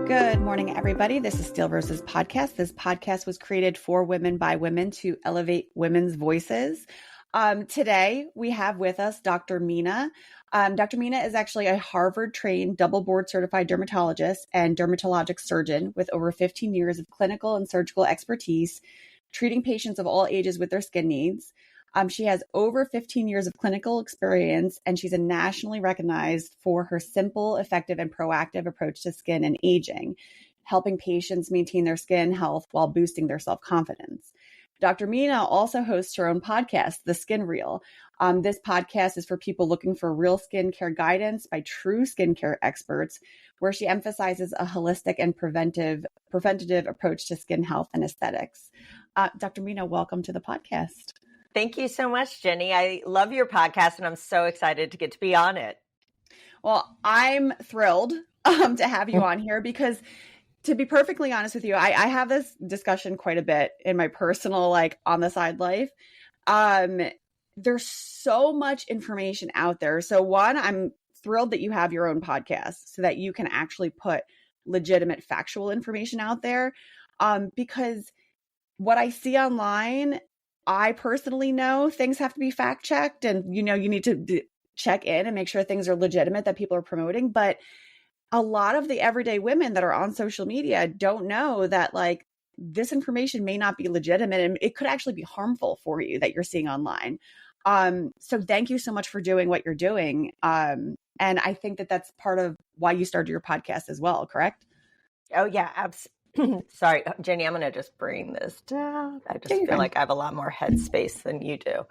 Good morning, everybody. This is Steel versus Podcast. This podcast was created for women by women to elevate women's voices. Today, we have with us Dr. Mina. Dr. Mina is actually a Harvard-trained, double board-certified dermatologist and dermatologic surgeon with over 15 years of clinical and surgical expertise, treating patients of all ages with their skin needs. She has over 15 years of clinical experience, and she's a nationally recognized for her simple, effective, and proactive approach to skin and aging, helping patients maintain their skin health while boosting their self-confidence. Dr. Mina also hosts her own podcast, The Skin Reel. This podcast is for people looking for real skincare guidance by true skincare experts, where she emphasizes a holistic and preventative approach to skin health and aesthetics. Dr. Mina, welcome to the podcast. Thank you so much, Jenny. I love your podcast, and I'm so excited to get to be on it. Well, I'm thrilled to have you on here because, to be perfectly honest with you, I have this discussion quite a bit in my personal, on the side life. There's so much information out there. So one, I'm thrilled that you have your own podcast so that you can actually put legitimate factual information out there. Because what I see online, I personally know things have to be fact checked, and you need to check in and make sure things are legitimate that people are promoting. But a lot of the everyday women that are on social media don't know that this information may not be legitimate, and it could actually be harmful for you that you're seeing online. So thank you so much for doing what you're doing. And I think that that's part of why you started your podcast as well, correct? Oh yeah, absolutely. Sorry, Jenny, I'm going to just bring this down. I just feel like I have a lot more headspace than you do.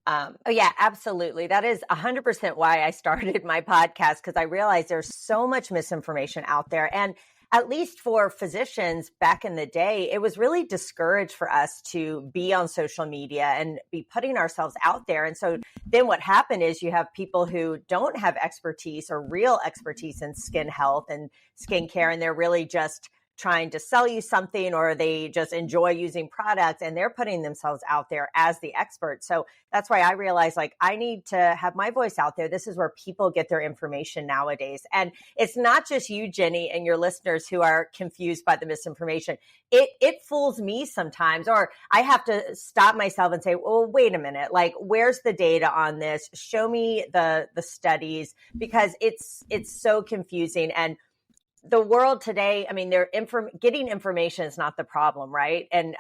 Oh yeah, absolutely. That is 100% why I started my podcast, because I realized there's so much misinformation out there. And at least for physicians back in the day, it was really discouraged for us to be on social media and be putting ourselves out there. And so then what happened is you have people who don't have expertise or real expertise in skin health and skincare, and they're really just trying to sell you something, or they just enjoy using products and they're putting themselves out there as the expert. So that's why I realized I need to have my voice out there. This is where people get their information nowadays. And it's not just you, Jenny, and your listeners who are confused by the misinformation. It fools me sometimes, or I have to stop myself and say, well, wait a minute, where's the data on this? Show me the studies, because it's so confusing. And the world today, I mean, getting information is not the problem, right? And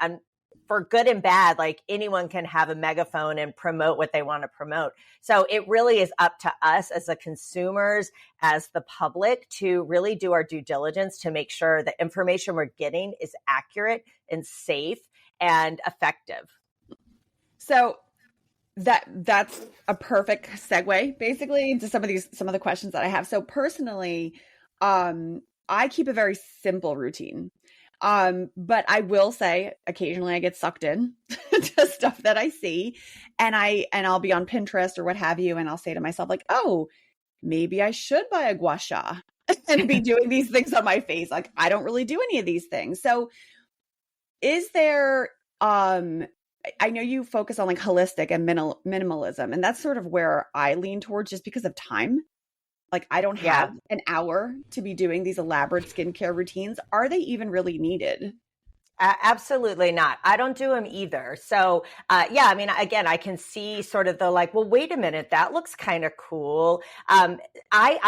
for good and bad, anyone can have a megaphone and promote what they want to promote. So it really is up to us as the consumers, as the public, to really do our due diligence to make sure the information we're getting is accurate and safe and effective. So that's a perfect segue, basically, into some of the questions that I have. So personally, I keep a very simple routine. But I will say occasionally I get sucked in to stuff that I see, and I'll be on Pinterest or what have you, and I'll say to myself oh, maybe I should buy a gua sha and be doing these things on my face. I don't really do any of these things. So is there, I know you focus on holistic and minimalism, and that's sort of where I lean towards, just because of time. I don't have an hour to be doing these elaborate skincare routines. Are they even really needed? Absolutely not. I don't do them either. So, I mean, again, I can see sort of the well, wait a minute, that looks kind of cool. I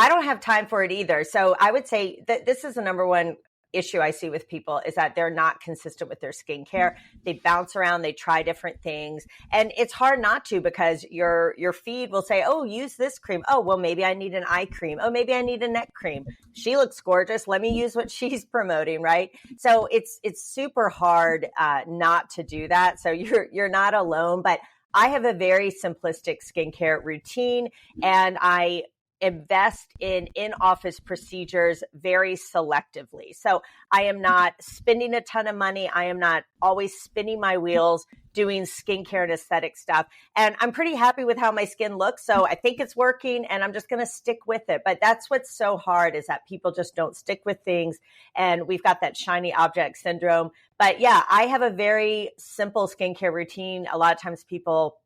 don't have time for it either. So I would say that this is the number one issue I see with people, is that they're not consistent with their skincare. They bounce around, they try different things, and it's hard not to, because your feed will say, oh, use this cream. Oh, well, maybe I need an eye cream. Oh, maybe I need a neck cream. She looks gorgeous. Let me use what she's promoting, right? So it's super hard not to do that. So you're not alone, but I have a very simplistic skincare routine, and I invest in in-office procedures very selectively. So I am not spending a ton of money. I am not always spinning my wheels doing skincare and aesthetic stuff. And I'm pretty happy with how my skin looks. So I think it's working, and I'm just going to stick with it. But that's what's so hard, is that people just don't stick with things. And we've got that shiny object syndrome. But yeah, I have a very simple skincare routine. A lot of times people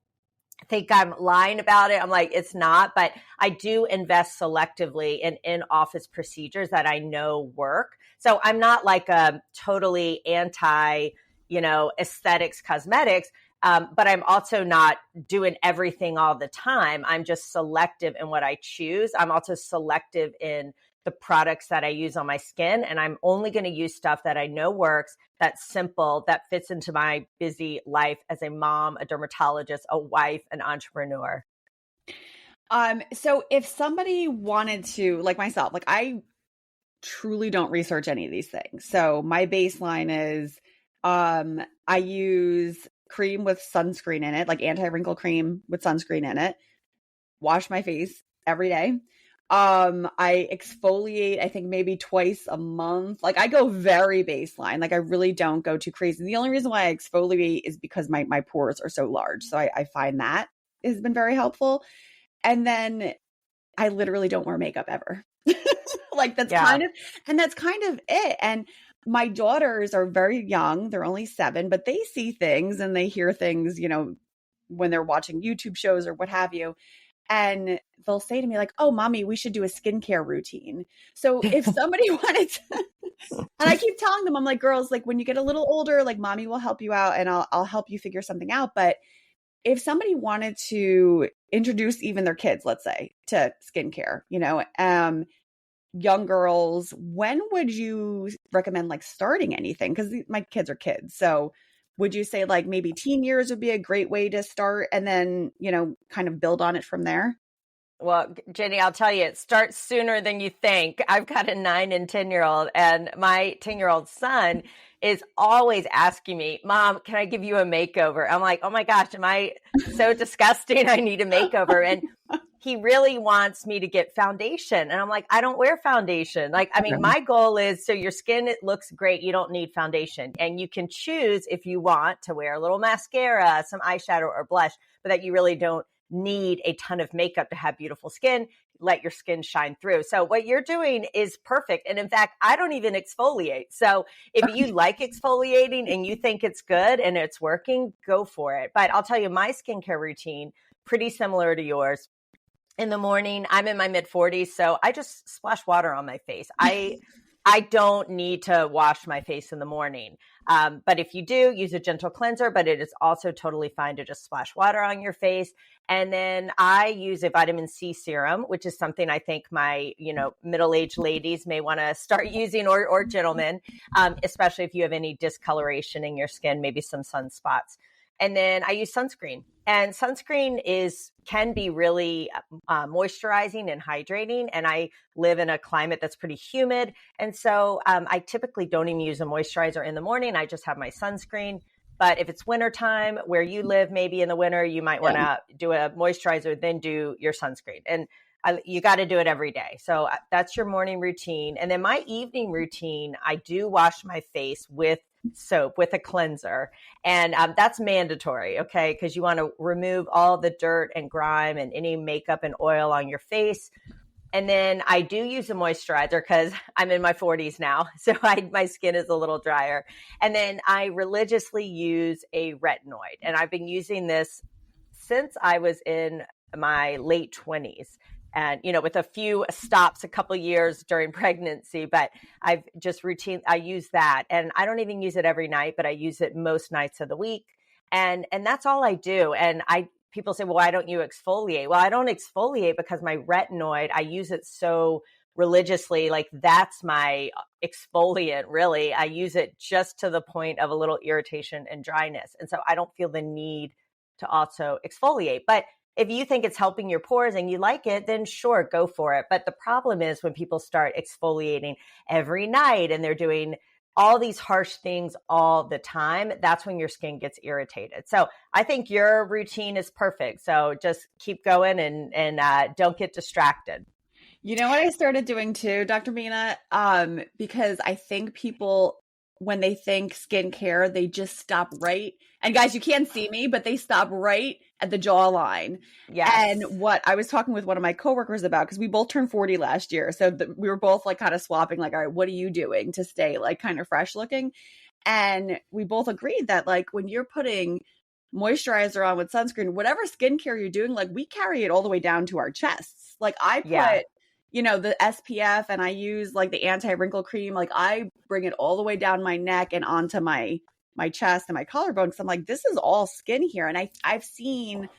think I'm lying about it. I'm like, it's not, but I do invest selectively in in-office procedures that I know work. So I'm not like a totally anti, aesthetics, cosmetics. But I'm also not doing everything all the time. I'm just selective in what I choose. I'm also selective in the products that I use on my skin. And I'm only going to use stuff that I know works, that's simple, that fits into my busy life as a mom, a dermatologist, a wife, an entrepreneur. So if somebody wanted to, like myself, like I truly don't research any of these things. So my baseline is I use cream with sunscreen in it, like anti-wrinkle cream with sunscreen in it. Wash my face every day. I exfoliate, I think maybe twice a month. Like I go very baseline. Like I really don't go too crazy. The only reason why I exfoliate is because my pores are so large. So I find that has been very helpful. And then I literally don't wear makeup ever. Like that's kind of it. And my daughters are very young. They're only 7, but they see things and they hear things, when they're watching YouTube shows or what have you. And they'll say to me like, "Oh, mommy, we should do a skincare routine." So if somebody wanted to, and I keep telling them, I'm like, girls, like when you get a little older, like mommy will help you out and I'll help you figure something out. But if somebody wanted to introduce even their kids, let's say, to skincare, young girls, when would you recommend like starting anything? Because my kids are kids. So would you say like maybe teen years would be a great way to start and then, kind of build on it from there? Well, Jenny, I'll tell you, it starts sooner than you think. I've got a 9 and 10-year-old, and my 10-year-old son is always asking me, "Mom, can I give you a makeover?" I'm like, "Oh my gosh, am I so disgusting? I need a makeover." And he really wants me to get foundation. And I'm like, I don't wear foundation. Like, I mean, my goal is so your skin, it looks great. You don't need foundation. And you can choose if you want to wear a little mascara, some eyeshadow or blush, but that you really don't need a ton of makeup to have beautiful skin. Let your skin shine through. So what you're doing is perfect. And in fact, I don't even exfoliate. So if you like exfoliating and you think it's good and it's working, go for it. But I'll tell you my skincare routine, pretty similar to yours. In the morning, I'm in my mid-40s, so I just splash water on my face. I don't need to wash my face in the morning. But if you do, use a gentle cleanser, but it is also totally fine to just splash water on your face. And then I use a vitamin C serum, which is something I think my, middle-aged ladies may want to start using or gentlemen, especially if you have any discoloration in your skin, maybe some sunspots. And then I use sunscreen. And sunscreen can be really moisturizing and hydrating. And I live in a climate that's pretty humid. And so I typically don't even use a moisturizer in the morning. I just have my sunscreen. But if it's wintertime, where you live, maybe in the winter, you might want to do a moisturizer, then do your sunscreen. And you got to do it every day. So that's your morning routine. And then my evening routine, I do wash my face with soap, with a cleanser. And that's mandatory, okay? Because you want to remove all the dirt and grime and any makeup and oil on your face. And then I do use a moisturizer because I'm in my 40s now. So my skin is a little drier. And then I religiously use a retinoid. And I've been using this since I was in my late 20s. And, with a few stops, a couple years during pregnancy, but I use that. And I don't even use it every night, but I use it most nights of the week. And that's all I do. And people say, well, why don't you exfoliate? Well, I don't exfoliate because my retinoid, I use it so religiously. Like that's my exfoliant, really. I use it just to the point of a little irritation and dryness. And so I don't feel the need to also exfoliate. But if you think it's helping your pores and you like it, then sure, go for it. But the problem is when people start exfoliating every night and they're doing all these harsh things all the time, that's when your skin gets irritated. So I think your routine is perfect. So just keep going and don't get distracted. You know what I started doing too, Dr. Mina? Because I think people, when they think skincare, they just stop right. And guys, you can't see me, but they stop right at the jawline. Yes. And what I was talking with one of my coworkers about, because we both turned 40 last year. So we were both like kind of swapping, like, all right, what are you doing to stay like kind of fresh looking? And we both agreed that like when you're putting moisturizer on with sunscreen, whatever skincare you're doing, like we carry it all the way down to our chests. Like I put, the SPF and I use like the anti-wrinkle cream. Like I bring it all the way down my neck and onto my chest and my collarbone. So I'm like, this is all skin here. And I've seen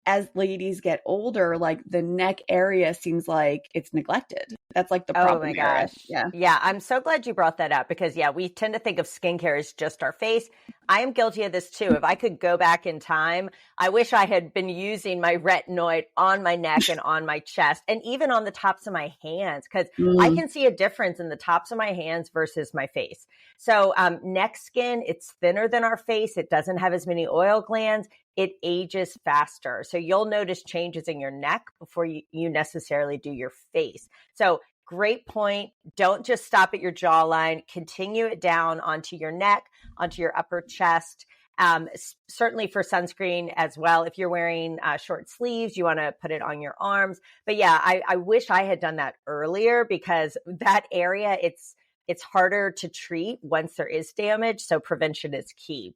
as ladies get older, like the neck area seems like it's neglected. That's like the problem. Oh my gosh. Yeah. I'm so glad you brought that up because we tend to think of skincare as just our face. I am guilty of this too. If I could go back in time, I wish I had been using my retinoid on my neck and on my chest and even on the tops of my hands because I can see a difference in the tops of my hands versus my face. So neck skin, it's thinner than our face. It doesn't have as many oil glands. It ages faster. So you'll notice changes in your neck before you necessarily do your face. So great point. Don't just stop at your jawline. Continue it down onto your neck, onto your upper chest. Certainly for sunscreen as well. If you're wearing short sleeves, you want to put it on your arms. But yeah, I wish I had done that earlier because that area, it's harder to treat once there is damage. So prevention is key.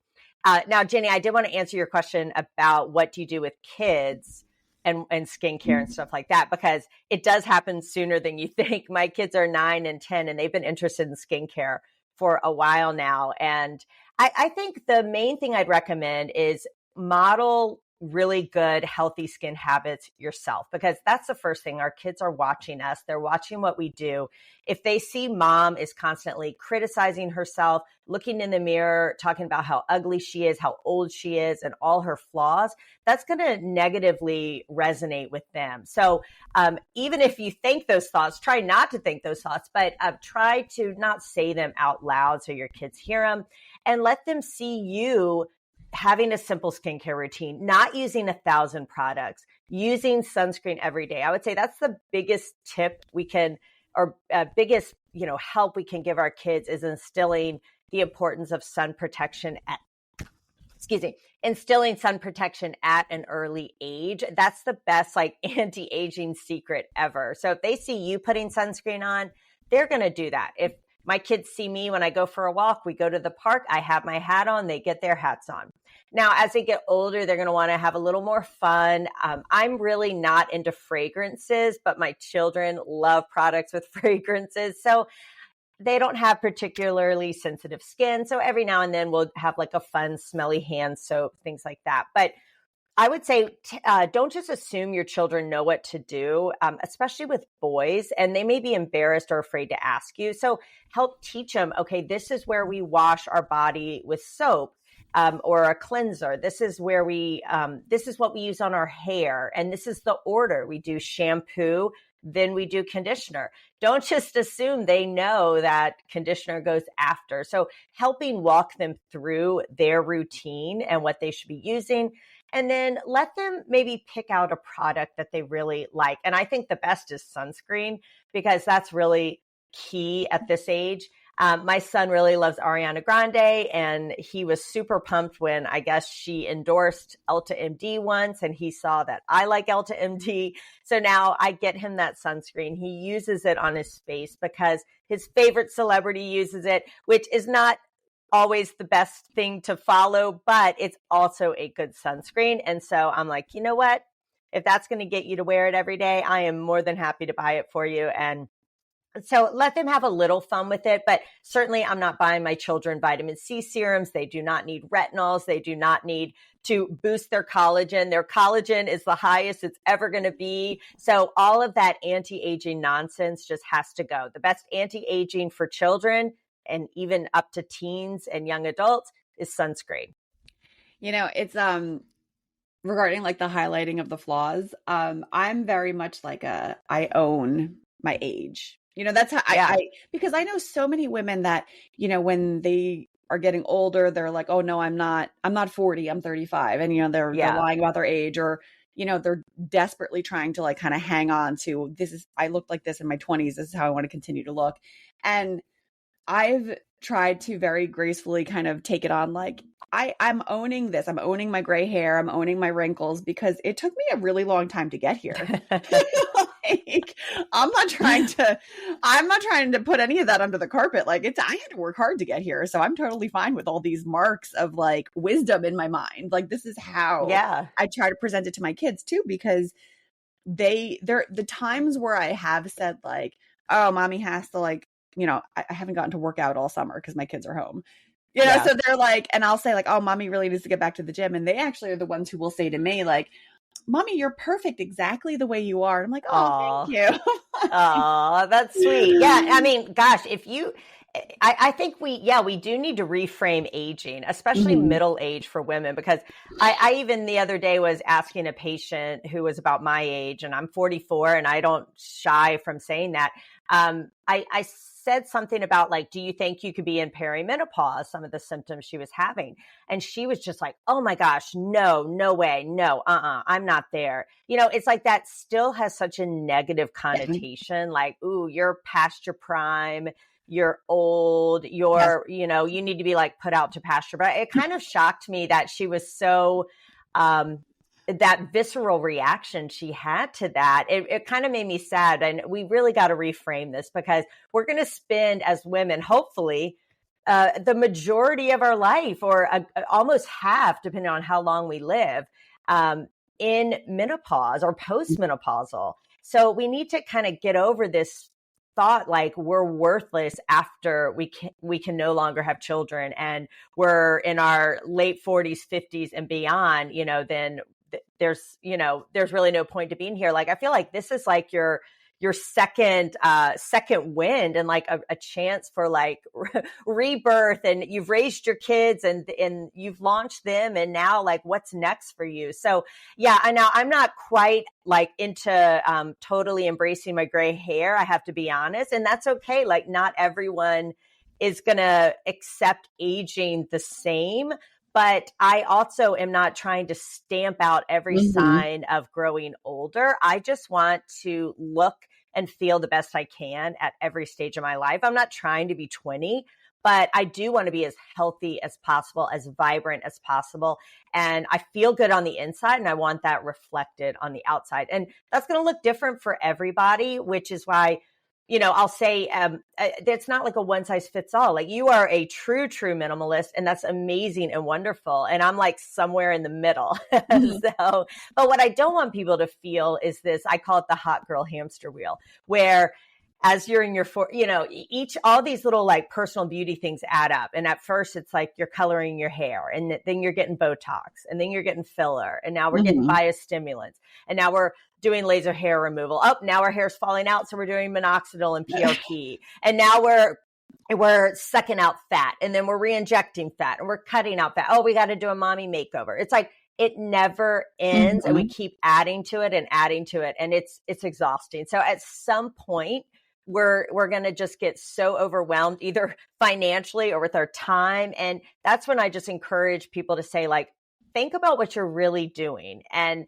Now, Jenny, I did want to answer your question about what do you do with kids and skincare and stuff like that, because it does happen sooner than you think. My kids are 9 and 10, and they've been interested in skincare for a while now. And I think the main thing I'd recommend is model really good, healthy skin habits yourself, because that's the first thing. Our kids are watching us. They're watching what we do. If they see mom is constantly criticizing herself, looking in the mirror, talking about how ugly she is, how old she is, and all her flaws, that's going to negatively resonate with them. So even if you think those thoughts, try not to think those thoughts, but try to not say them out loud so your kids hear them, and let them see you having a simple skincare routine, not using 1,000 products, using sunscreen every day. I would say that's the biggest tip we can, or biggest, help we can give our kids is instilling the importance of sun protection instilling sun protection at an early age. That's the best anti-aging secret ever. So if they see you putting sunscreen on, they're going to do that. If my kids see me when I go for a walk, we go to the park, I have my hat on, they get their hats on. Now, as they get older, they're going to want to have a little more fun. I'm really not into fragrances, but my children love products with fragrances. So they don't have particularly sensitive skin. So every now and then we'll have a fun, smelly hand soap, things like that. But I would say don't just assume your children know what to do, especially with boys, and they may be embarrassed or afraid to ask you. So help teach them, okay, this is where we wash our body with soap or a cleanser. This is where this is what we use on our hair. And this is the order. We do shampoo, then we do conditioner. Don't just assume they know that conditioner goes after. So helping walk them through their routine and what they should be using. And then let them maybe pick out a product that they really like. And I think the best is sunscreen, because that's really key at this age. My son really loves Ariana Grande, and he was super pumped when I guess she endorsed Elta MD once, and he saw that I like Elta MD. So now I get him that sunscreen. He uses it on his face because his favorite celebrity uses it, which is not always the best thing to follow, but it's also a good sunscreen. And so I'm like, you know what? If that's going to get you to wear it every day, I am more than happy to buy it for you. And so let them have a little fun with it. But certainly I'm not buying my children vitamin C serums. They do not need retinols. They do not need to boost their collagen. Their collagen is the highest it's ever going to be. So all of that anti-aging nonsense just has to go. The best anti-aging for children and even up to teens and young adults is sunscreen. It's regarding the highlighting of the flaws. I'm very much I own my age. That's how I because I know so many women that, when they are getting older, they're like, oh no, I'm not 40, I'm 35. And, they're lying about their age, or, they're desperately trying to kind of hang on to I looked like this in my 20s. This is how I want to continue to look. And I've tried to very gracefully kind of take it on. I'm owning this. I'm owning my gray hair. I'm owning my wrinkles, because it took me a really long time to get here. like, I'm not trying to put any of that under the carpet. Like I had to work hard to get here. So I'm totally fine with all these marks of like wisdom in my mind. Like this is how I try to present it to my kids too, because they're the times where I have said like, oh, mommy has to like, I haven't gotten to work out all summer because my kids are home. So they're like, and I'll say like, oh, mommy really needs to get back to the gym. And they actually are the ones who will say to me like, mommy, you're perfect exactly the way you are. And I'm like, oh, thank you. Oh, that's sweet. Yeah. I mean, gosh, I think we do need to reframe aging, especially middle age for women, because I even the other day was asking a patient who was about my age, and I'm 44, and I don't shy from saying that. I said something about like, do you think you could be in perimenopause? Some of the symptoms she was having. And she was just like, oh my gosh, no way. No, I'm not there. It's like that still has such a negative connotation. Like, ooh, you're past your prime. You're old, you need to be like put out to pasture. But it kind of shocked me that she was so, that visceral reaction she had to that. It kind of made me sad. And we really got to reframe this, because we're going to spend as women, hopefully, the majority of our life, or almost half, depending on how long we live, in menopause or postmenopausal. So we need to kind of get over this thought like we're worthless after we can no longer have children, and we're in our late 40s, 50s and beyond, then there's really no point to being here. Like, I feel like this is like your second wind, and like a chance for like rebirth, and you've raised your kids and you've launched them, and now like what's next for you? So yeah, I'm not quite like into totally embracing my gray hair, I have to be honest, and that's okay. Like not everyone is gonna accept aging the same. But I also am not trying to stamp out every sign of growing older. I just want to look and feel the best I can at every stage of my life. I'm not trying to be 20, but I do want to be as healthy as possible, as vibrant as possible. And I feel good on the inside, and I want that reflected on the outside. And that's going to look different for everybody, which is why, I'll say it's not like a one size fits all. Like you are a true minimalist, and that's amazing and wonderful. And I'm like somewhere in the middle. So, but what I don't want people to feel is this, I call it the hot girl hamster wheel, where as you're in your, all these little like personal beauty things add up. And at first it's like you're coloring your hair, and then you're getting Botox, and then you're getting filler. And now we're getting biostimulants. And now we're doing laser hair removal. Oh, now our hair's falling out, so we're doing minoxidil and PRP. And now we're sucking out fat, and then we're re-injecting fat, and we're cutting out fat. Oh, we got to do a mommy makeover. It's like it never ends, and we keep adding to it, and it's exhausting. So at some point, we're going to just get so overwhelmed, either financially or with our time. And that's when I just encourage people to say, like, think about what you're really doing. And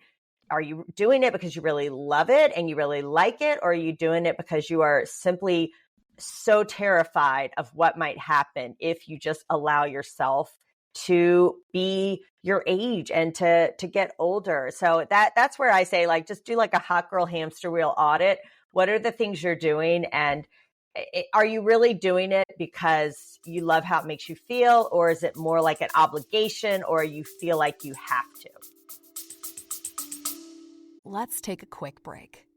are you doing it because you really love it and you really like it? Or are you doing it because you are simply so terrified of what might happen if you just allow yourself to be your age and to get older? So that's where I say, like, just do like a hot girl hamster wheel audit. What are the things you're doing? And are you really doing it because you love how it makes you feel? Or is it more like an obligation, or you feel like you have to? Let's take a quick break.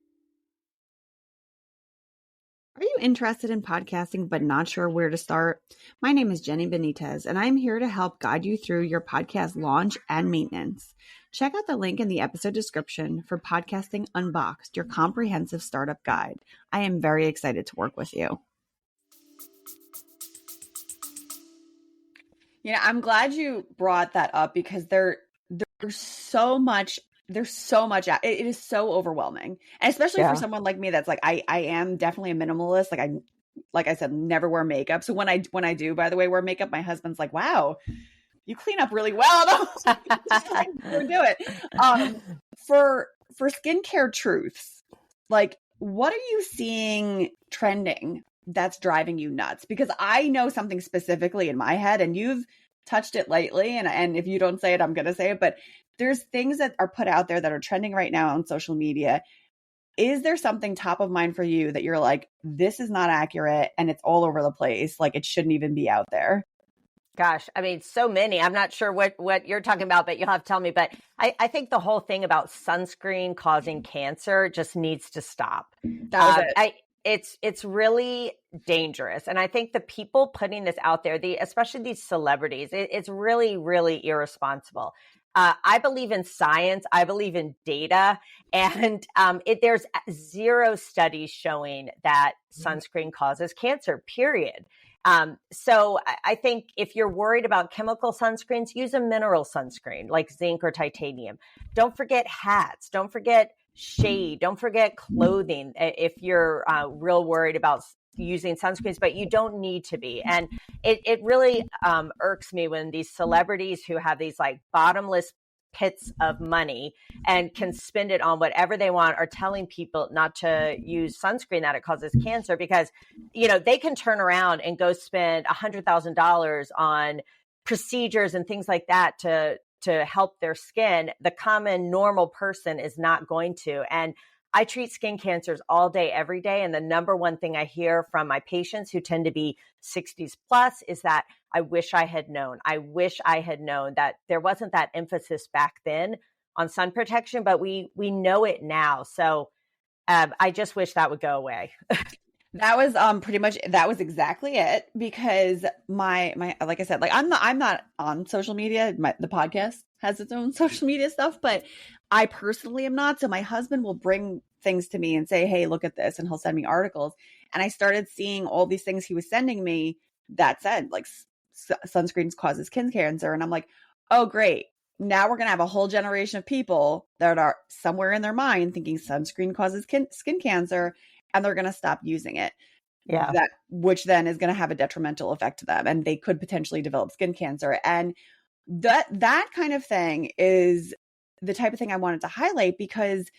Are you interested in podcasting but not sure where to start? My name is Jenny Benitez, and I'm here to help guide you through your podcast launch and maintenance. Check out the link in the episode description for Podcasting Unboxed, your comprehensive startup guide. I am very excited to work with you. I'm glad you brought that up, because there's so much. It is so overwhelming, and especially for someone like me that's like, I am definitely a minimalist. Like I said, never wear makeup. So when I do, by the way, wear makeup, my husband's like, wow, you clean up really well. And I was like, go do it. For skincare truths, like, what are you seeing trending that's driving you nuts? Because I know something specifically in my head, and you've touched it lightly. And if you don't say it, I'm going to say it. But there's things that are put out there that are trending right now on social media. is there something top of mind for you that you're like, this is not accurate and it's all over the place? Like it shouldn't even be out there. Gosh, I mean, so many. I'm not sure what you're talking about, but you'll have to tell me. But I think the whole thing about sunscreen causing cancer just needs to stop. That was it. It's really dangerous, and I think the people putting this out there, especially these celebrities, it's really, really irresponsible. I believe in science. I believe in data, and there's zero studies showing that sunscreen causes cancer. Period. So I think if you're worried about chemical sunscreens, use a mineral sunscreen like zinc or titanium. Don't forget hats. Don't forget shade. Don't forget clothing if you're real worried about using sunscreens, but you don't need to be. And it really irks me when these celebrities who have these like bottomless pits of money and can spend it on whatever they want are telling people not to use sunscreen, that it causes cancer, because they can turn around and go spend $100,000 on procedures and things like that to help their skin. The common normal person is not going to. And I treat skin cancers all day, every day. And the number one thing I hear from my patients who tend to be 60s plus is that I wish I had known. I wish I had known that there wasn't that emphasis back then on sun protection, but we know it now. So I just wish that would go away. That was pretty much, that was exactly it, because my like I said, like I'm not on social media. The podcast has its own social media stuff, but I personally am not. So my husband will bring things to me and say, hey, look at this, and he'll send me articles. And I started seeing all these things he was sending me that said like sunscreens causes skin cancer, and I'm like, oh great, now we're gonna have a whole generation of people that are somewhere in their mind thinking sunscreen causes skin cancer, and they're going to stop using it. Yeah. Which then is going to have a detrimental effect to them, and they could potentially develop skin cancer. And that kind of thing is the type of thing I wanted to highlight, because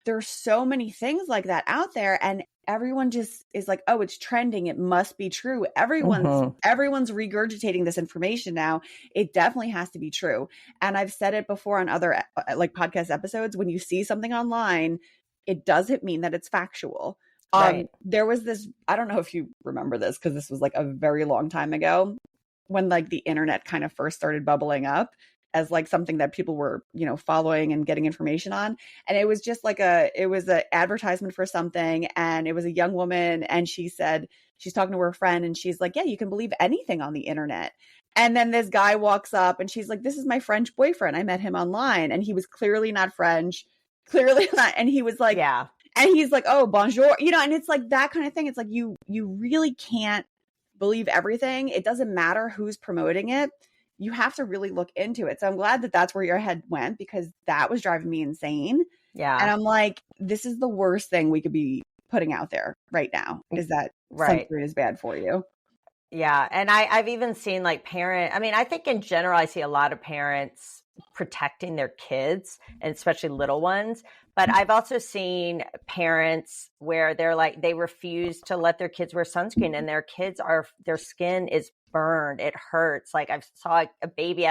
there's so many things like that out there, and everyone just is like, oh, it's trending, it must be true. Everyone's regurgitating this information now. It definitely has to be true. And I've said it before on other like podcast episodes, when you see something online, it doesn't mean that it's factual. Right. There was this, I don't know if you remember this, because this was like a very long time ago, when like the internet kind of first started bubbling up as like something that people were, following and getting information on. And it was just like it was an advertisement for something. And it was a young woman. And she said, she's talking to her friend, and she's like, yeah, you can believe anything on the internet. And then this guy walks up and she's like, this is my French boyfriend. I met him online, and he was clearly not French, clearly not. And he was like, yeah. And he's like, oh, bonjour, and it's like that kind of thing. It's like, you really can't believe everything. It doesn't matter who's promoting it. You have to really look into it. So I'm glad that that's where your head went, because that was driving me insane. Yeah. And I'm like, this is the worst thing we could be putting out there right now, is that sunscreen is bad for you. Yeah. And I've even seen like I think in general, I see a lot of parents protecting their kids, and especially little ones. But I've also seen parents where they're like, they refuse to let their kids wear sunscreen, and their skin is burned. It hurts. Like I saw a baby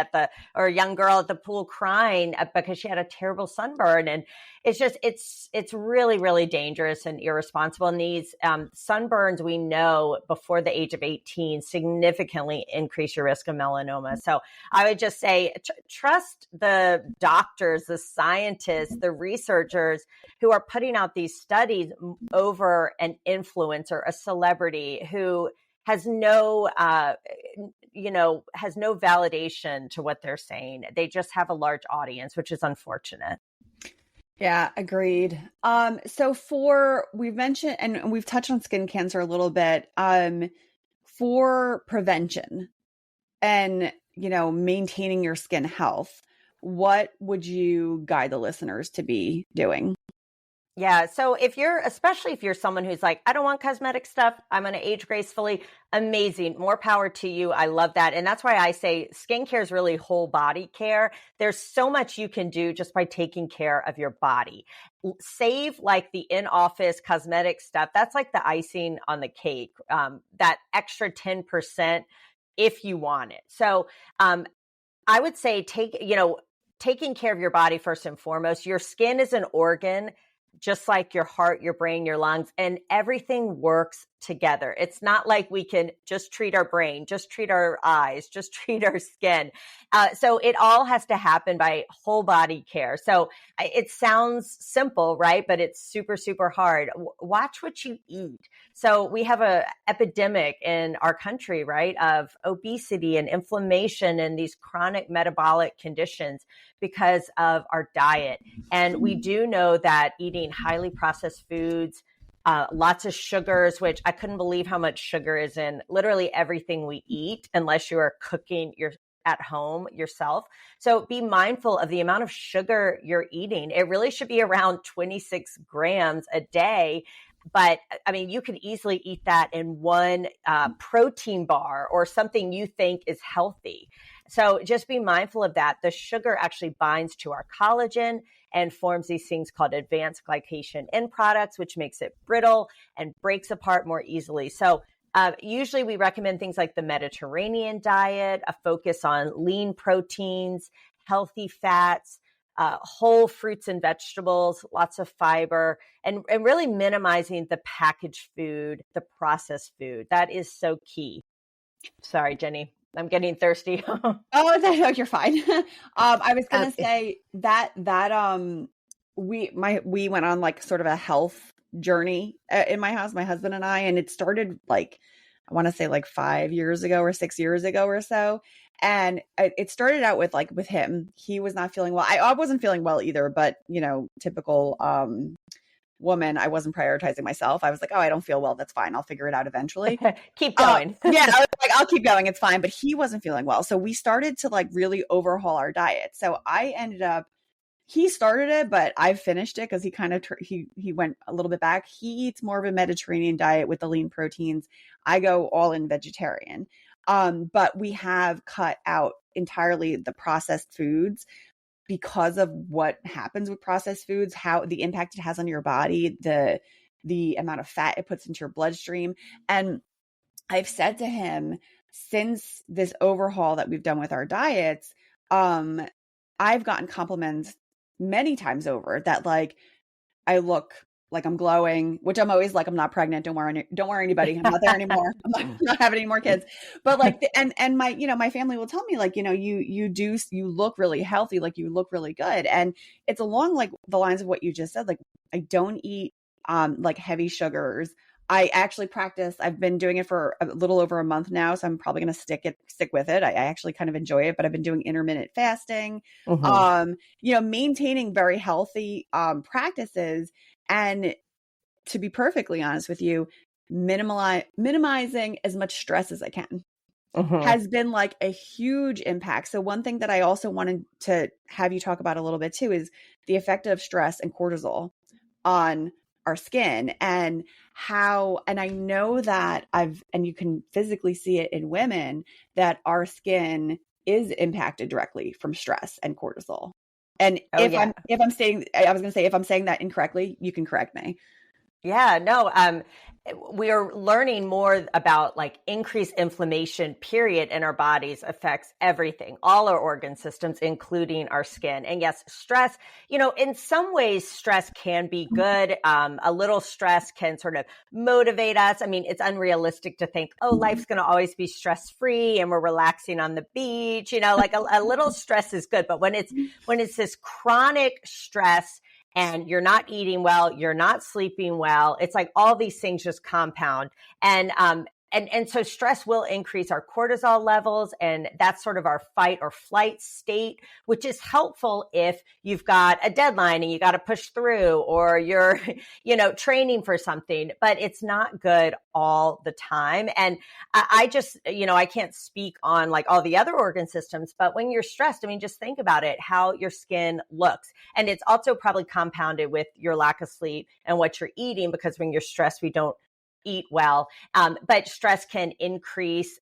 or a young girl at the pool crying because she had a terrible sunburn. And it's really, really dangerous and irresponsible. And these sunburns, we know before the age of 18, significantly increase your risk of melanoma. So I would just say, trust the doctors, the scientists, the researchers who are putting out these studies over an influencer, a celebrity who has no validation to what they're saying. They just have a large audience, which is unfortunate. Yeah, agreed. We've mentioned, and we've touched on skin cancer a little bit, for prevention and, maintaining your skin health, what would you guide the listeners to be doing? Yeah. So especially if you're someone who's like, I don't want cosmetic stuff, I'm going to age gracefully. Amazing. More power to you. I love that. And that's why I say skincare is really whole body care. There's so much you can do just by taking care of your body. Save like the in-office cosmetic stuff. That's like the icing on the cake, that extra 10% if you want it. So I would say taking care of your body first and foremost. Your skin is an organ just like your heart, your brain, your lungs, and everything works together. It's not like we can just treat our brain, just treat our eyes, just treat our skin. So it all has to happen by whole body care. So it sounds simple, right? But it's super, super hard. Watch what you eat. So we have a epidemic in our country, right, of obesity and inflammation and these chronic metabolic conditions because of our diet. And we do know that eating highly processed foods, lots of sugars, which I couldn't believe how much sugar is in literally everything we eat, unless you are cooking at home yourself. So be mindful of the amount of sugar you're eating. It really should be around 26 grams a day. But I mean, you could easily eat that in one protein bar or something you think is healthy. So just be mindful of that. The sugar actually binds to our collagen and forms these things called advanced glycation end products, which makes it brittle and breaks apart more easily. So usually we recommend things like the Mediterranean diet, a focus on lean proteins, healthy fats, whole fruits and vegetables, lots of fiber, and really minimizing the packaged food, the processed food. That is so key. Sorry, Jenny, I'm getting thirsty. No, you're fine. I was gonna say that we went on like sort of a health journey in my house, my husband and I, and it started like, I want to say like 5 years ago or 6 years ago or so. And it started out with him. He was not feeling well. I wasn't feeling well either, but typical woman, I wasn't prioritizing myself. I was like, oh, I don't feel well. That's fine. I'll figure it out eventually. Keep going. Yeah, I was like, I'll keep going. It's fine. But he wasn't feeling well. So we started to like really overhaul our diet. So I ended up, he started it, but I finished it because he kind of, he went a little bit back. He eats more of a Mediterranean diet with the lean proteins. I go all in vegetarian. But we have cut out entirely the processed foods because of what happens with processed foods, how the impact it has on your body, the amount of fat it puts into your bloodstream. And I've said to him, since this overhaul that we've done with our diets, I've gotten compliments many times over that like I look like I'm glowing, which I'm always like, I'm not pregnant. Don't worry anybody. I'm not there anymore. I'm not having any more kids. But like, and my, my family will tell me like, you look really healthy. Like you look really good. And it's along like the lines of what you just said. Like I don't eat like heavy sugars. I actually practice. I've been doing it for a little over a month now. So I'm probably going to stick with it. I actually kind of enjoy it, but I've been doing intermittent fasting, maintaining very healthy practices. And to be perfectly honest with you, minimizing as much stress as I can has been like a huge impact. So one thing that I also wanted to have you talk about a little bit too is the effect of stress and cortisol on our skin and how, and I know that and you can physically see it in women, that our skin is impacted directly from stress and cortisol. And if I'm saying that incorrectly, you can correct me. Yeah, no, we are learning more about like increased inflammation, period, in our bodies affects everything, all our organ systems, including our skin. And yes, stress, in some ways, stress can be good. A little stress can sort of motivate us. I mean, it's unrealistic to think, oh, life's going to always be stress-free and we're relaxing on the beach, like a little stress is good. But when it's this chronic stress, and you're not eating well, you're not sleeping well, it's like all these things just compound. And so stress will increase our cortisol levels, and that's sort of our fight or flight state, which is helpful if you've got a deadline and you got to push through, or you're, training for something, but it's not good all the time. And I just, I can't speak on like all the other organ systems, but when you're stressed, I mean, just think about it, how your skin looks. And it's also probably compounded with your lack of sleep and what you're eating, because when you're stressed, we don't eat well. But stress can increase,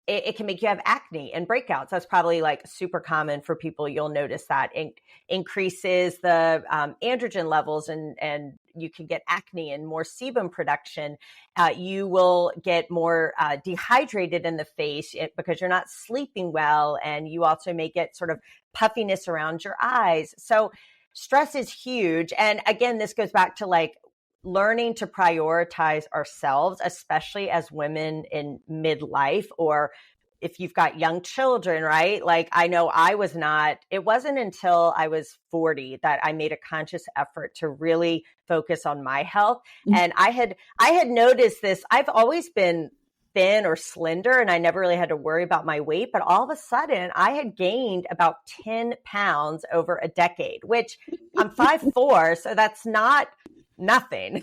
it can make you have acne and breakouts. That's probably like super common for people. You'll notice that it increases the androgen levels, and you can get acne and more sebum production. You will get more dehydrated in the face because you're not sleeping well. And you also may get sort of puffiness around your eyes. So stress is huge. And again, this goes back to like learning to prioritize ourselves, especially as women in midlife, or if you've got young children, right? Like I know it wasn't until I was 40 that I made a conscious effort to really focus on my health. And I had noticed this. I've always been thin or slender, and I never really had to worry about my weight. But all of a sudden I had gained about 10 pounds over a decade, which I'm 5'4", so that's not nothing.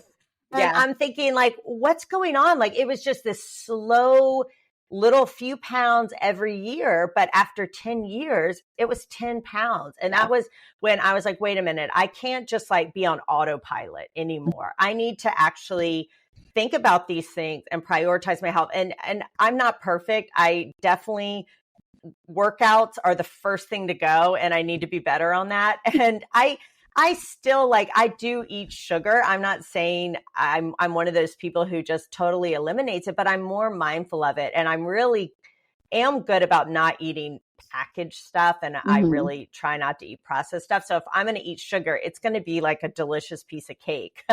And I'm thinking like, what's going on? Like it was just this slow little few pounds every year. But after 10 years, it was 10 pounds. And that was when I was like, wait a minute, I can't just like be on autopilot anymore. I need to actually think about these things and prioritize my health. And I'm not perfect. I definitely, workouts are the first thing to go, and I need to be better on that. And I still I do eat sugar. I'm not saying I'm one of those people who just totally eliminates it, but I'm more mindful of it. And I'm really am good about not eating packaged stuff. And I really try not to eat processed stuff. So if I'm going to eat sugar, it's going to be like a delicious piece of cake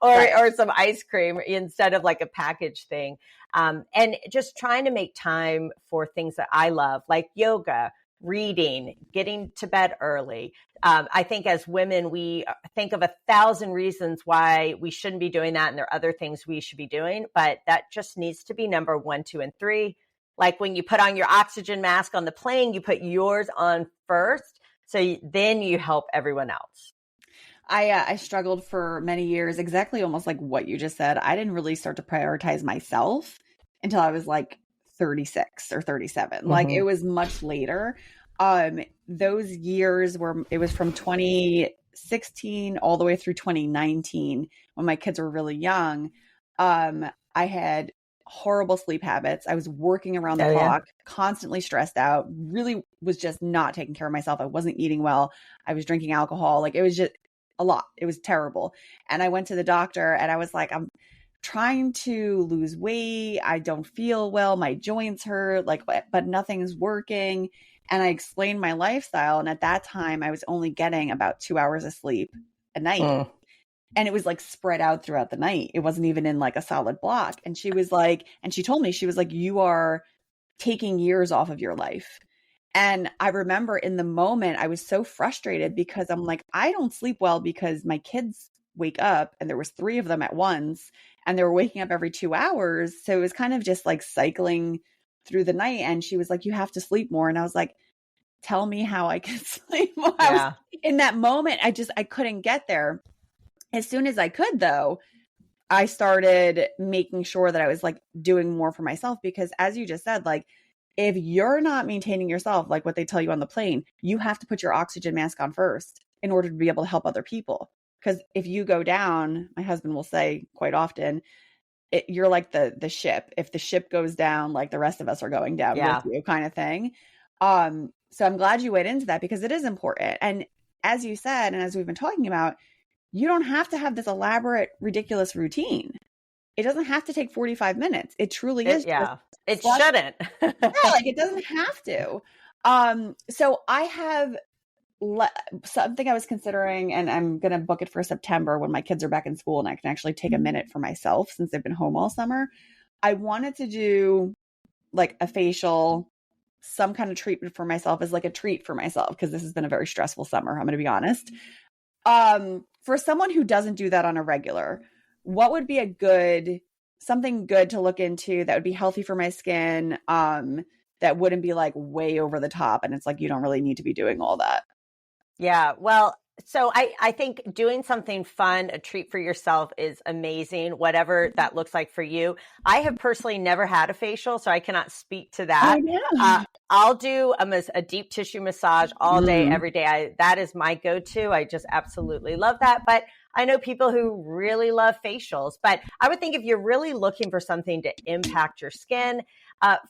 or some ice cream instead of like a packaged thing. And just trying to make time for things that I love, like yoga, reading, getting to bed early. I think as women, we think of 1,000 reasons why we shouldn't be doing that. And there are other things we should be doing, but that just needs to be number 1, 2, and 3. Like when you put on your oxygen mask on the plane, you put yours on first. So then you help everyone else. I struggled for many years, exactly almost like what you just said. I didn't really start to prioritize myself until I was like 36 or 37. Like it was much later. Those years it was from 2016 all the way through 2019 when my kids were really young. I had horrible sleep habits. I was working around the clock, constantly stressed out, really was just not taking care of myself. I wasn't eating well. I was drinking alcohol. Like it was just a lot. It was terrible. And I went to the doctor and I was like, I'm trying to lose weight. I don't feel well. My joints hurt, but nothing's working. And I explained my lifestyle. And at that time, I was only getting about 2 hours of sleep a night. And it was like spread out throughout the night. It wasn't even in like a solid block. And she was like, and she told me, she was like, you are taking years off of your life. And I remember in the moment, I was so frustrated because I'm like, I don't sleep well because my kids wake up, and there was 3 of them at once, and they were waking up every 2 hours. So it was kind of just like cycling through the night. And she was like, you have to sleep more. And I was like, tell me how I can sleep more. In that moment, I couldn't get there. As soon as I could, though, I started making sure that I was like doing more for myself, because as you just said, like if you're not maintaining yourself, like what they tell you on the plane, you have to put your oxygen mask on first in order to be able to help other people. Because if you go down, my husband will say quite often, you're like the ship. If the ship goes down, like the rest of us are going down with you, kind of thing. So I'm glad you went into that, because it is important. And as you said, and as we've been talking about, you don't have to have this elaborate, ridiculous routine. It doesn't have to take 45 minutes. It truly is. It shouldn't. Like it doesn't have to. So I have something I was considering, and I'm going to book it for September when my kids are back in school and I can actually take a minute for myself since they've been home all summer. I wanted to do like a facial, some kind of treatment for myself as like a treat for myself, because this has been a very stressful summer. I'm going to be honest. For someone who doesn't do that on a regular, what would be something good to look into that would be healthy for my skin, that wouldn't be like way over the top? And it's like, you don't really need to be doing all that. Yeah. Well, so I think doing something fun, a treat for yourself is amazing, whatever that looks like for you. I have personally never had a facial, so I cannot speak to that. I'll do a deep tissue massage all day, every day. That is my go-to. I just absolutely love that. But I know people who really love facials. But I would think if you're really looking for something to impact your skin,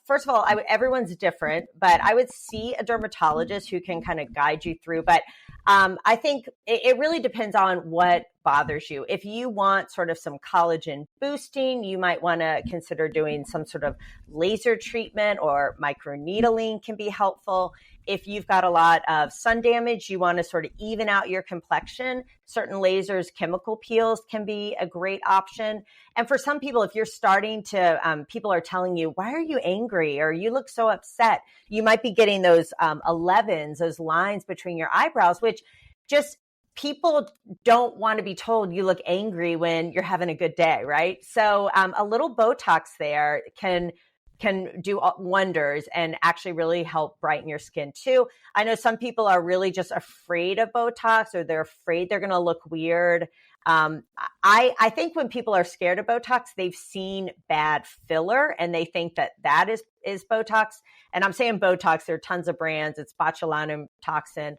first of all, everyone's different, but I would see a dermatologist who can kind of guide you through. But I think it really depends on what bothers you. If you want sort of some collagen boosting, you might want to consider doing some sort of laser treatment, or microneedling can be helpful. If you've got a lot of sun damage, you want to sort of even out your complexion, certain lasers, chemical peels can be a great option. And for some people, if you're starting to, people are telling you, why are you angry? Or you look so upset, you might be getting those 11s, those lines between your eyebrows, which just people don't want to be told you look angry when you're having a good day, right? So a little Botox there can do wonders and actually really help brighten your skin too. I know some people are really just afraid of Botox, or they're afraid they're going to look weird. I think when people are scared of Botox, they've seen bad filler and they think that is Botox. And I'm saying Botox, there are tons of brands. It's botulinum toxin.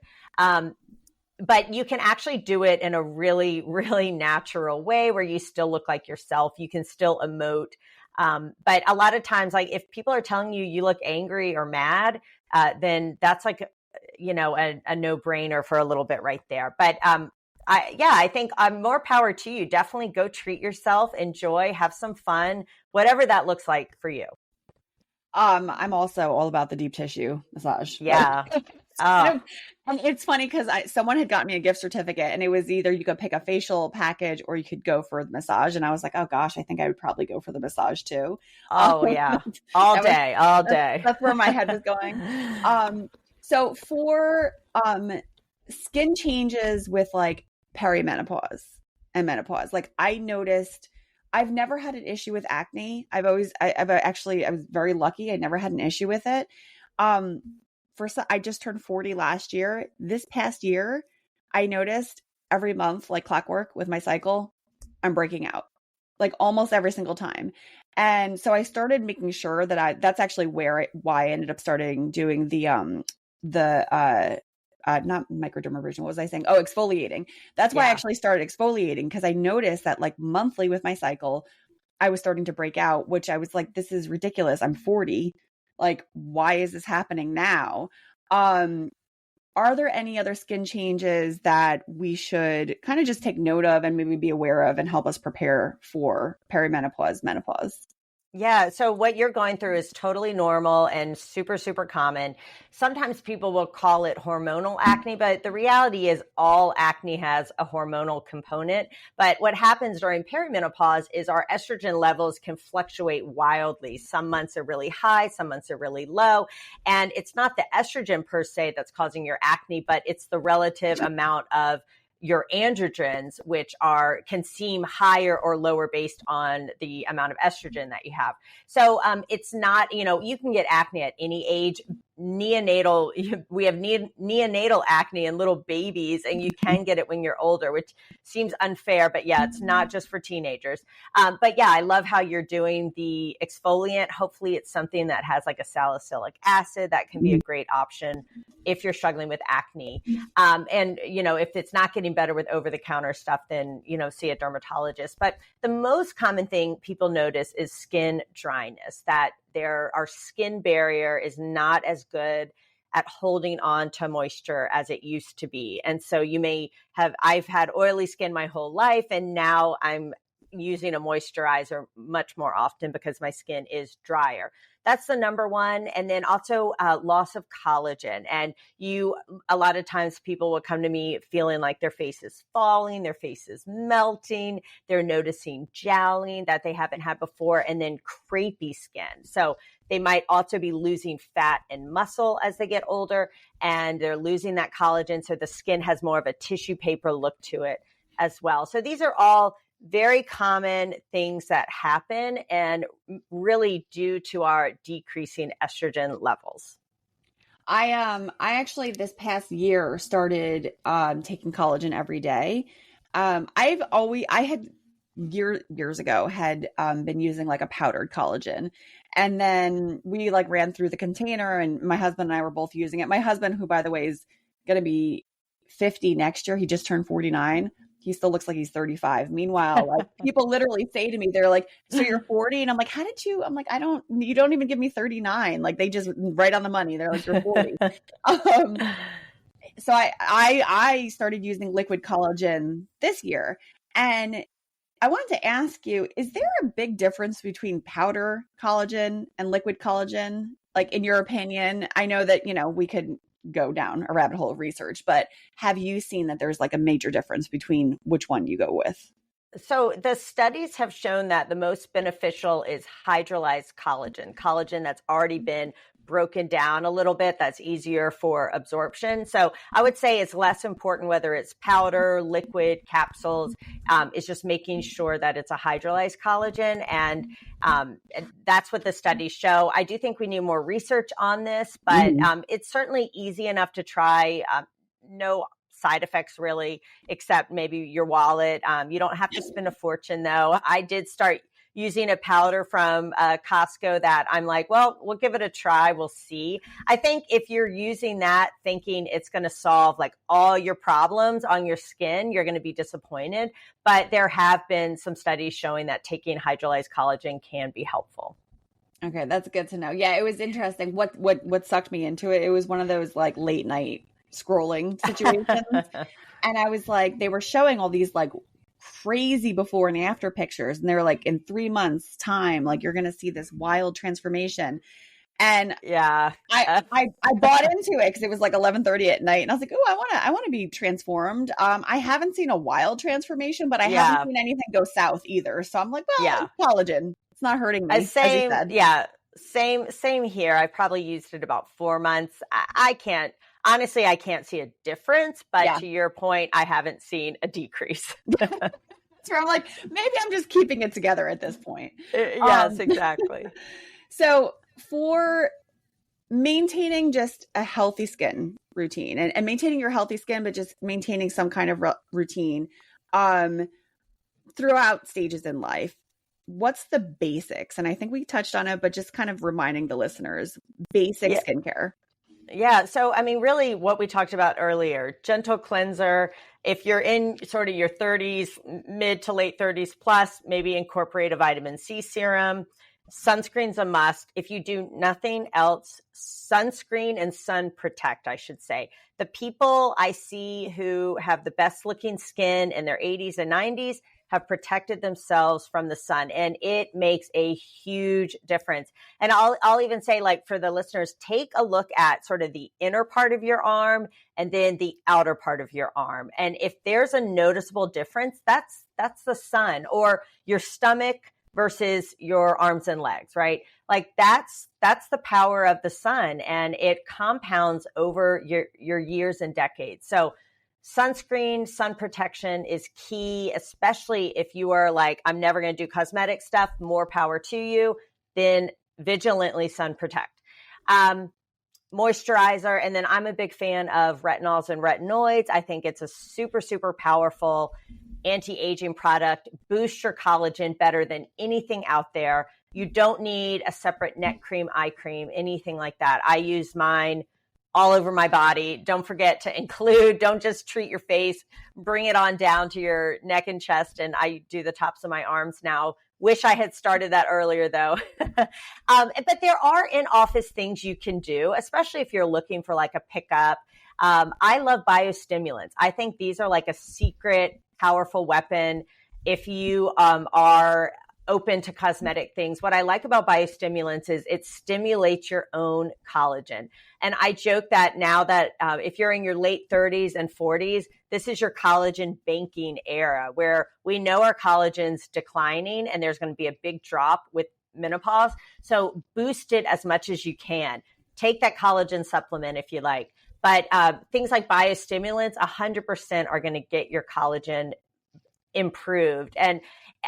But you can actually do it in a really, really natural way where you still look like yourself. You can still emote. But a lot of times, like if people are telling you you look angry or mad, then that's like, a no-brainer for a little bit right there. But I think more power to you. Definitely go treat yourself, enjoy, have some fun, whatever that looks like for you. I'm also all about the deep tissue massage. Yeah. It's funny because someone had got me a gift certificate, and it was either you could pick a facial package or you could go for the massage. And I was like, oh gosh, I think I would probably go for the massage too. Oh yeah. All day. That's where my head was going. So for skin changes with like perimenopause and menopause, like I noticed I've never had an issue with acne. I was very lucky. I never had an issue with it. I just turned 40 last year. This past year, I noticed every month, like clockwork with my cycle, I'm breaking out like almost every single time. And so I started making sure that that's actually why I ended up starting doing not microdermabrasion. What was I saying? Oh, exfoliating. That's why I actually started exfoliating, because I noticed that like monthly with my cycle, I was starting to break out, which I was like, this is ridiculous. I'm 40. Like, why is this happening now? Are there any other skin changes that we should kind of just take note of and maybe be aware of and help us prepare for perimenopause, menopause? Yeah. So what you're going through is totally normal and super, super common. Sometimes people will call it hormonal acne, but the reality is all acne has a hormonal component. But what happens during perimenopause is our estrogen levels can fluctuate wildly. Some months are really high, some months are really low. And it's not the estrogen per se that's causing your acne, but it's the relative amount of your androgens, which can seem higher or lower based on the amount of estrogen that you have. So it's not, you can get acne at any age. We have neonatal acne in little babies, and you can get it when you're older, which seems unfair, but yeah, it's not just for teenagers. But yeah, I love how you're doing the exfoliant. Hopefully it's something that has like a salicylic acid. That can be a great option if you're struggling with acne. And if it's not getting better with over-the-counter stuff, then, see a dermatologist. But the most common thing people notice is skin dryness, that our skin barrier is not as good at holding on to moisture as it used to be. And so I've had oily skin my whole life, and now I'm using a moisturizer much more often because my skin is drier. That's the number one. And then also loss of collagen. And a lot of times people will come to me feeling like their face is falling, their face is melting, they're noticing jowling that they haven't had before, and then crepey skin. So they might also be losing fat and muscle as they get older, and they're losing that collagen. So the skin has more of a tissue paper look to it as well. So these are all very common things that happen, and really due to our decreasing estrogen levels. I actually this past year started taking collagen every day. I had years ago had been using like a powdered collagen, and then we like ran through the container, and my husband and I were both using it. My husband, who by the way is going to be 50 next year, he just turned 49. He still looks like he's 35. Meanwhile, like people literally say to me, they're like, so you're 40? And I'm like, I'm like, you don't even give me 39. Like they just right on the money. They're like, you're 40. So I started using liquid collagen this year, and I wanted to ask you, is there a big difference between powder collagen and liquid collagen? Like, in your opinion? I know that, we could go down a rabbit hole of research, but have you seen that there's like a major difference between which one you go with? So the studies have shown that the most beneficial is hydrolyzed collagen that's already been broken down a little bit, that's easier for absorption. So I would say it's less important whether it's powder, liquid, capsules. It's just making sure that it's a hydrolyzed collagen. And that's what the studies show. I do think we need more research on this, but it's certainly easy enough to try. No side effects really, except maybe your wallet. You don't have to spend a fortune though. I did start using a powder from Costco that I'm like, well, we'll give it a try. We'll see. I think if you're using that thinking it's going to solve like all your problems on your skin, you're going to be disappointed. But there have been some studies showing that taking hydrolyzed collagen can be helpful. Okay, that's good to know. Yeah, it was interesting. What sucked me into it, it was one of those like late night scrolling situations. And I was like, they were showing all these like crazy before and after pictures. And they were like, in 3 months time, like you're going to see this wild transformation. And yeah, I bought into it because it was like 11:30 at night. And I was like, oh, I want to be transformed. I haven't seen a wild transformation, but I haven't seen anything go south either. So I'm like, well, it's collagen. It's not hurting me. Same, as you said. Yeah. Same here. I probably used it about 4 months. Honestly, I can't see a difference, but to your point, I haven't seen a decrease. So I'm like, maybe I'm just keeping it together at this point. Yes, exactly. So for maintaining just a healthy skin routine and maintaining your healthy skin, but just maintaining some kind of routine throughout stages in life, what's the basics? And I think we touched on it, but just kind of reminding the listeners, basic skincare. Yeah. So, I mean, really what we talked about earlier, gentle cleanser. If you're in sort of your 30s, mid to late 30s plus, maybe incorporate a vitamin C serum. Sunscreen's a must. If you do nothing else, sunscreen and sun protect, I should say. The people I see who have the best looking skin in their 80s and 90s have protected themselves from the sun, and it makes a huge difference. And I'll even say, like, for the listeners, take a look at sort of the inner part of your arm and then the outer part of your arm. And if there's a noticeable difference, that's the sun. Or your stomach versus your arms and legs, right? Like that's the power of the sun, and it compounds over your years and decades. So sunscreen, sun protection is key, especially if you are like, I'm never going to do cosmetic stuff, more power to you, then vigilantly sun protect. Moisturizer, and then I'm a big fan of retinols and retinoids. I think it's a super, super powerful anti-aging product, boosts your collagen better than anything out there. You don't need a separate neck cream, eye cream, anything like that. I use mine all over my body. Don't forget to include, don't just treat your face, bring it on down to your neck and chest. And I do the tops of my arms now. Wish I had started that earlier though. But there are in-office things you can do, especially if you're looking for like a pickup. I love biostimulants. I think these are like a secret, powerful weapon if you are open to cosmetic things. What I like about biostimulants is it stimulates your own collagen. And I joke that now that if you're in your late 30s and 40s, this is your collagen banking era where we know our collagen's declining and there's going to be a big drop with menopause. So boost it as much as you can. Take that collagen supplement if you like. But things like biostimulants, 100% are going to get your collagen improved. And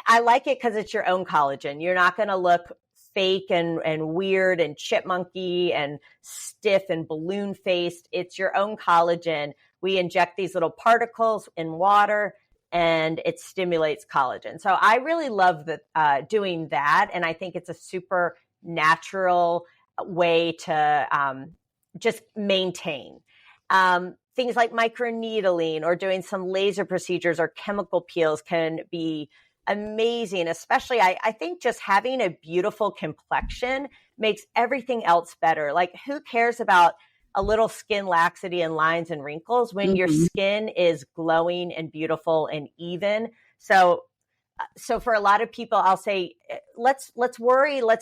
I like it because it's your own collagen. You're not going to look fake and weird and chipmunky and stiff and balloon faced. It's your own collagen. We inject these little particles in water and it stimulates collagen. So I really love doing that. And I think it's a super natural way to just maintain. Things like microneedling or doing some laser procedures or chemical peels can be amazing, especially I think just having a beautiful complexion makes everything else better. Like who cares about a little skin laxity and lines and wrinkles when your skin is glowing and beautiful and even. So for a lot of people, I'll say, let's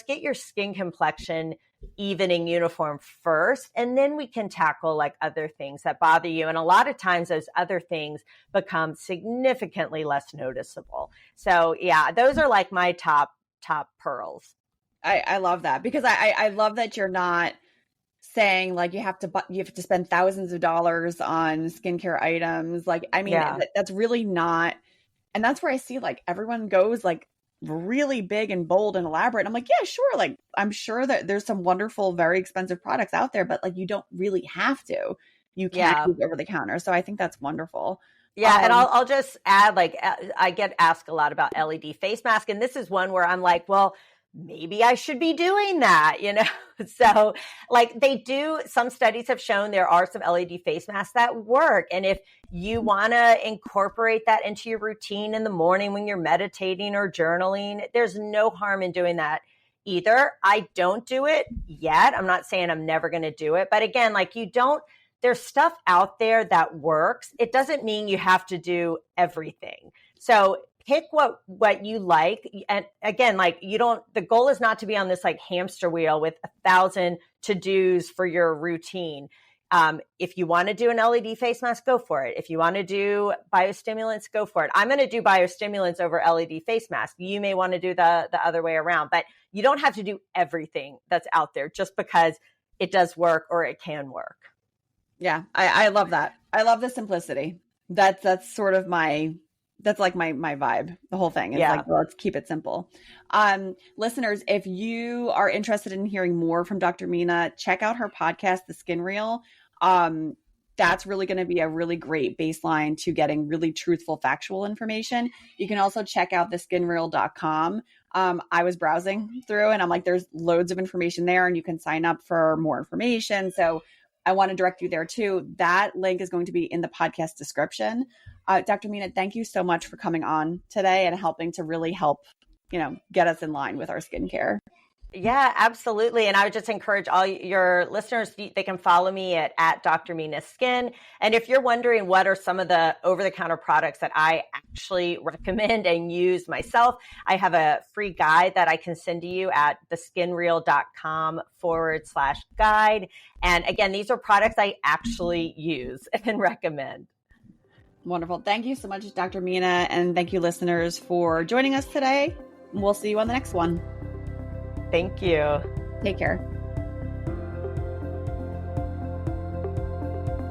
get your skin complexion even and uniform first, and then we can tackle like other things that bother you. And a lot of times those other things become significantly less noticeable. So yeah, those are like my top pearls. I love that, because I love that you're not saying like you have to spend thousands of dollars on skincare items. Like, I mean, that's really not, and that's where I see like everyone goes like really big and bold and elaborate. I'm like, yeah, sure. Like, I'm sure that there's some wonderful, very expensive products out there, but like, you don't really have to. You can use over the counter. So I think that's wonderful. Yeah. And I'll just add, like, I get asked a lot about LED face mask. And this is one where I'm like, well, maybe I should be doing that, you know? So like some studies have shown there are some LED face masks that work. And if you want to incorporate that into your routine in the morning when you're meditating or journaling, there's no harm in doing that either. I don't do it yet. I'm not saying I'm never going to do it. But again, like there's stuff out there that works. It doesn't mean you have to do everything. So pick what you like. And again, like the goal is not to be on this like hamster wheel with 1,000 to-dos for your routine. If you want to do an LED face mask, go for it. If you want to do biostimulants, go for it. I'm going to do biostimulants over LED face mask. You may want to do the other way around, but you don't have to do everything that's out there just because it does work or it can work. Yeah, I love that. I love the simplicity. That's sort of that's like my vibe, the whole thing. It's like, well, let's keep it simple. Listeners, if you are interested in hearing more from Dr. Mina, check out her podcast, The Skin Reel. That's really going to be a really great baseline to getting really truthful, factual information. You can also check out theskinreel.com. I was browsing through and I'm like, there's loads of information there and you can sign up for more information. So I want to direct you there too. That link is going to be in the podcast description. Dr. Mina, thank you so much for coming on today and helping to really help, get us in line with our skincare. Yeah, absolutely. And I would just encourage all your listeners, they can follow me at Dr. Mina Skin. And if you're wondering what are some of the over-the-counter products that I actually recommend and use myself, I have a free guide that I can send to you at theskinreel.com/guide. And again, these are products I actually use and recommend. Wonderful. Thank you so much, Dr. Mina. And thank you, listeners, for joining us today. We'll see you on the next one. Thank you. Take care.